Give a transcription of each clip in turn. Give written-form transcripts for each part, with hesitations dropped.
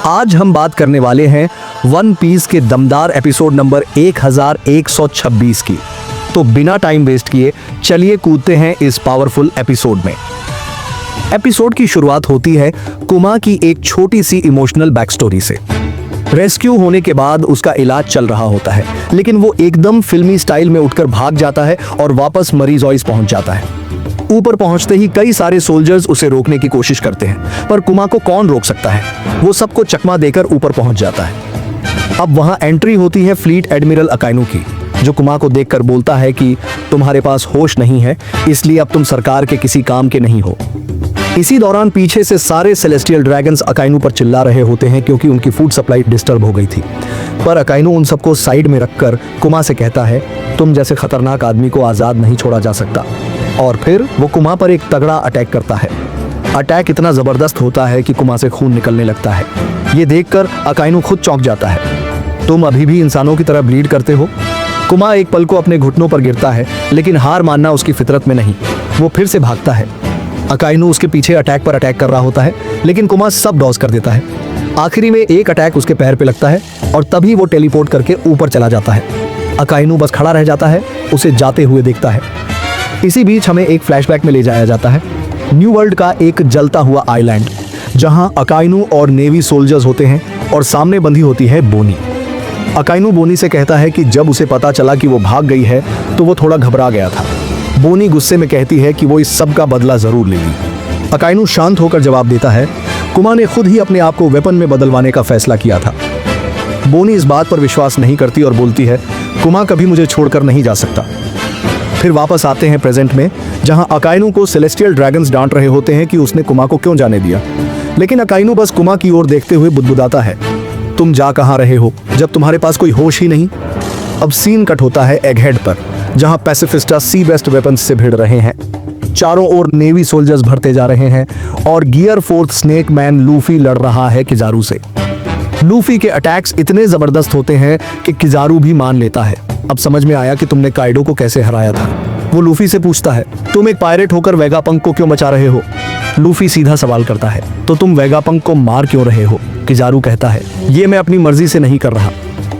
आज हम बात करने वाले हैं वन पीस के दमदार एपिसोड नंबर 1126 की। तो बिना टाइम वेस्ट किए चलिए कूदते हैं इस पावरफुल एपिसोड में। एपिसोड की शुरुआत होती है कुमा की एक छोटी सी इमोशनल बैक स्टोरी से। रेस्क्यू होने के बाद उसका इलाज चल रहा होता है, लेकिन वो एकदम फिल्मी स्टाइल में उठकर भाग जाता है और वापस मरीजॉइस पहुंच जाता है। ऊपर पहुंचते ही कई सारे सोल्जर्स उसे रोकने की कोशिश करते हैं, पर कुमा को कौन रोक सकता है। वो सबको चकमा देकर ऊपर पहुंच जाता है। अब वहां एंट्री होती है फ्लीट एडमिरल अकाइनू की, जो कुमा को देखकर बोलता है कि तुम्हारे पास होश नहीं है, इसलिए अब तुम सरकार के किसी काम के नहीं हो। इसी दौरान पीछे से सारे सेलेस्टियल ड्रैगन्स अकाइनू पर चिल्ला रहे होते हैं क्योंकि उनकी फूड सप्लाई डिस्टर्ब हो गई थी। पर अकाइनू उन सबको साइड में रखकर कुमा से कहता है, तुम जैसे खतरनाक आदमी को आजाद नहीं छोड़ा जा सकता। और फिर वो कुमा पर एक तगड़ा अटैक करता है। अटैक इतना जबरदस्त होता है कि कुमा से खून निकलने लगता है। ये देखकर अकाइनू खुद चौंक जाता है। तुम अभी भी इंसानों की तरह ब्लीड करते हो? कुमा एक पल को अपने घुटनों पर गिरता है, लेकिन हार मानना उसकी फितरत में नहीं। वो फिर से भागता है। अकाइनू उसके पीछे अटैक पर अटैक कर रहा होता है, लेकिन कुमा सब डॉज कर देता है। आखिरी में एक अटैक उसके पैर पे लगता है और तभी वो टेलीपोर्ट करके ऊपर चला जाता है। अकाइनू बस खड़ा रह जाता है, उसे जाते हुए देखता है। इसी बीच हमें एक फ्लैशबैक में ले जाया जाता है न्यू वर्ल्ड का एक जलता हुआ आइलैंड, जहां अकाइनू और नेवी सोल्जर्स होते हैं और सामने बंधी होती है बोनी। अकाइनू बोनी से कहता है कि जब उसे पता चला कि वो भाग गई है तो वो थोड़ा घबरा गया था। बोनी गुस्से में कहती है कि वो इस सब का बदला जरूर लेगी। अकाइनू शांत होकर जवाब देता है, कुमा ने खुद ही अपने आप को वेपन में बदलवाने का फैसला किया था। बोनी इस बात पर विश्वास नहीं करती और बोलती है, कुमा कभी मुझे छोड़कर नहीं जा सकता। फिर वापस आते हैं प्रेजेंट में, जहां अकाइनू को सेलेस्टियल ड्रैगन्स डांट रहे होते हैं कि उसने कुमा को क्यों जाने दिया। लेकिन अकाइनू बस कुमा की ओर देखते हुए बुदबुदाता है, तुम जा कहां रहे हो जब तुम्हारे पास कोई होश ही नहीं। अब सीन कट होता है एगहेड पर, जहां पैसिफिस्टा सी बेस्ट वेपन्स से भिड़ रहे हैं। चारों ओर नेवी सोल्जर्स भरते जा रहे हैं और gear fourth snake man Luffy लड़ रहा है किजारू से। लूफी के अटैक्स इतने जबरदस्त होते हैं कि किजारू भी मान लेता है। अब समझ में आया कि तुमने काइडो को कैसे हराया था। वो लूफी से पूछता है, तुम एक पायरेट होकर वेगापंक को क्यों बचा रहे हो? लूफी सीधा सवाल करता है, तो तुम वेगापंक को मार क्यों रहे हो? किजारू कहता है, ये मैं अपनी मर्जी से नहीं कर रहा।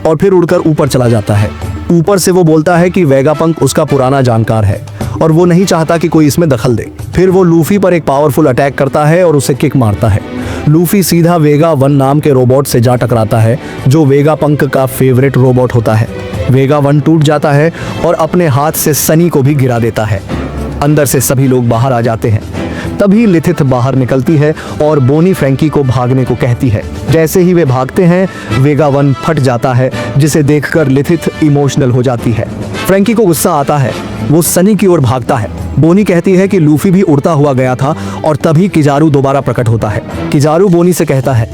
और फिर उड़कर ऊपर चला जाता है। ऊपर से वो बोलता है कि वेगापंक उसका पुराना जानकार है और वो नहीं चाहता कि कोई इसमें दखल दे। फिर वो लूफी पर एक पावरफुल अटैक करता है और उसे किक मारता है। लूफी सीधा वेगा 1 नाम के रोबोट से जा टकराता है, जो वेगापंक का फेवरेट रोबोट होता है। वेगा 1 टूट जाता है और अपने हाथ से सनी को भी गिरा देता है। अंदर से सभी लोग बाहर आ जाते हैं। तभी लिथिथ बाहर निकलती है और बोनी फ्रैंकी को भागने को कहती है। जैसे ही वे भागते हैं, वेगा 1 फट जाता है, जिसे देखकर लिथिथ इमोशनल हो जाती है। फ्रैंकी को गुस्सा आता है, वो सनी की ओर भागता है। बोनी कहती है कि लूफी भी उड़ता हुआ गया था और तभी किजारू दोबारा प्रकट होता है। किजारू बोनी से कहता है,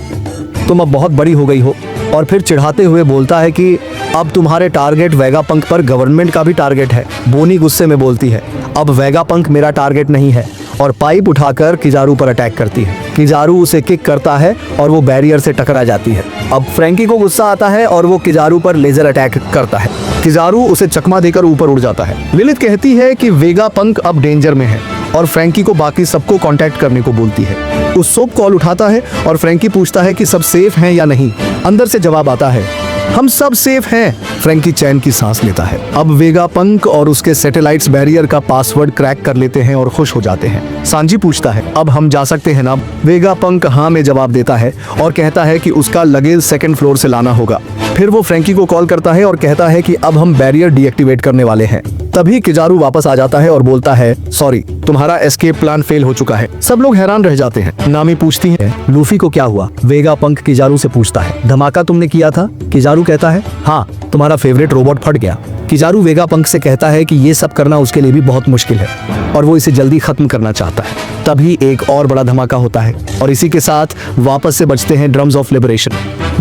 तुम अब बहुत बड़ी हो गई हो, और फिर चिढ़ाते हुए बोलता है कि अब तुम्हारे टारगेट वेगापंक पर गवर्नमेंट का भी टारगेट है। बोनी गुस्से में बोलती है, अब वेगापंक मेरा टारगेट नहीं है, और पाइप उठाकर किजारू पर अटैक करती है। किजारू उसे किक करता है और वो बैरियर से टकरा जाती है। अब फ्रैंकी को गुस्सा आता है और वो किजारू पर लेजर अटैक करता है। किजारू उसे चकमा देकर ऊपर उड़ जाता है। लिलिथ कहती है कि वेगापंक अब डेंजर में है और फ्रैंकी को बाकी सबको कांटेक्ट करने को बोलती है। उस सोप कॉल उठाता है और फ्रैंकी पूछता है कि सब सेफ हैं या नहीं। अंदर से जवाब आता है, हम सब सेफ हैं। फ्रैंकी चैन की सांस लेता है। अब वेगापंक और उसके सैटेलाइट्स बैरियर का पासवर्ड क्रैक कर लेते हैं और खुश हो जाते हैं। सांजी पूछता है, अब हम जा सकते हैं ना? वेगापंक हाँ में जवाब देता है और कहता है कि उसका लगेज 2nd फ्लोर से लाना होगा। फिर वो फ्रैंकी को कॉल करता है और कहता है कि अब हम बैरियर डीएक्टिवेट करने वाले हैं। तभी किजारू वापस आ जाता है और बोलता है, सॉरी, तुम्हारा एस्केप प्लान फेल हो चुका है। सब लोग हैरान रह जाते हैं। नामी पूछती है, लूफी को क्या हुआ? वेगापंक किजारू से पूछता है, धमाका तुमने किया था? किजारू कहता है, हाँ, तुम्हारा फेवरेट रोबोट फट गया। किजारू वेगापंक से कहता है कि ये सब करना उसके लिए भी बहुत मुश्किल है और वो इसे जल्दी खत्म करना चाहता है। तभी एक और बड़ा धमाका होता है और इसी के साथ वापस से बजते हैं ड्रम्स ऑफ लिबरेशन।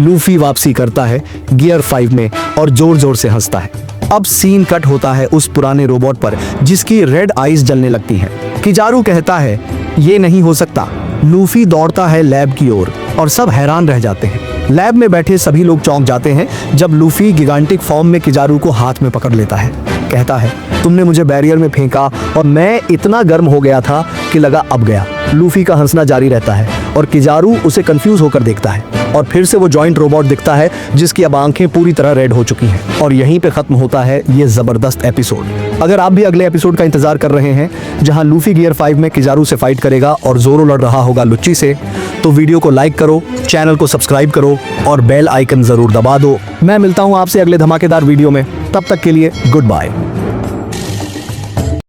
लूफी वापसी करता है गियर 5 में और जोर जोर से हंसता है। अब सीन कट होता है उस पुराने रोबोट पर, जिसकी रेड आईज जलने लगती हैं। किजारू कहता है, ये नहीं हो सकता। लूफी दौड़ता है लैब की ओर और सब हैरान रह जाते हैं। लैब में बैठे सभी लोग चौंक जाते हैं जब लूफी गिगांटिक फॉर्म में किजारू को हाथ में पकड़ लेता है। कहता है, तुमने मुझे बैरियर में फेंका और मैं इतना गर्म हो गया था कि लगा अब गया। लूफी का हंसना जारी रहता है और किजारू उसे कंफ्यूज होकर देखता है और फिर से वो जॉइंट रोबोट दिखता है जिसकी अब आंखें पूरी तरह रेड हो चुकी हैं। और यहीं पे खत्म होता है ये जबरदस्त एपिसोड। अगर आप भी अगले एपिसोड का इंतजार कर रहे हैं जहां लूफी गियर 5 में किजारू से फाइट करेगा और जोरो लड़ रहा होगा लुच्ची से, तो वीडियो को लाइक करो, चैनल को सब्सक्राइब करो और बेल आइकन जरूर दबा दो। मैं मिलता हूं आपसे अगले धमाकेदार वीडियो में, तब तक के लिए गुड बाय।